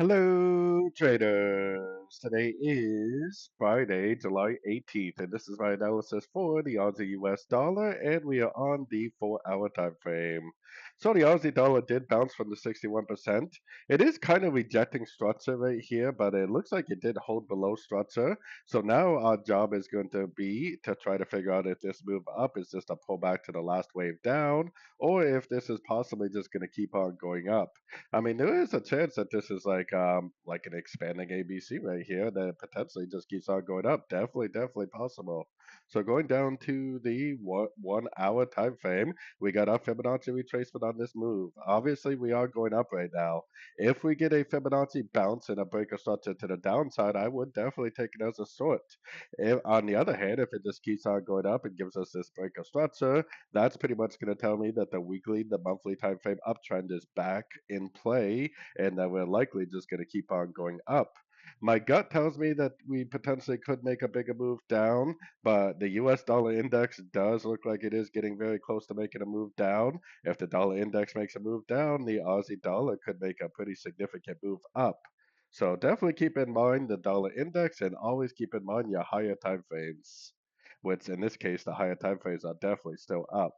Hello, traders. Today is Friday, July 18th, and this is my analysis for the Aussie US dollar, and we are on the 4-hour time frame. So the Aussie dollar did bounce from the 61%. It is kind of rejecting structure right here, but it looks like it did hold below structure. So now our job is going to be to try to figure out if this move up is just a pullback to the last wave down, or if this is possibly just going to keep on going up. I mean, there is a chance that this is like an expanding ABC right here that potentially just keeps on going up. Definitely possible. So going down to the 1 hour time frame, we got our Fibonacci retracement on this move. Obviously, we are going up right now. If we get a Fibonacci bounce and a break of structure to the downside, I would definitely take it as a short. On the other hand, if it just keeps on going up and gives us this break of structure, that's pretty much going to tell me that the monthly time frame uptrend is back in play and that we're likely just going to keep on going up. My gut tells me that we potentially could make a bigger move down, but the US dollar index does look like it is getting very close to making a move down. If the dollar index makes a move down, the Aussie dollar could make a pretty significant move up. So definitely keep in mind the dollar index and always keep in mind your higher time frames, which in this case, the higher time frames are definitely still up.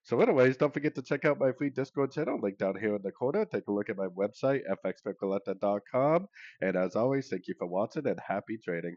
So anyways, don't forget to check out my free Discord channel, link down here in the corner. Take a look at my website, fxpipcollector.com. And as always, thank you for watching and happy trading.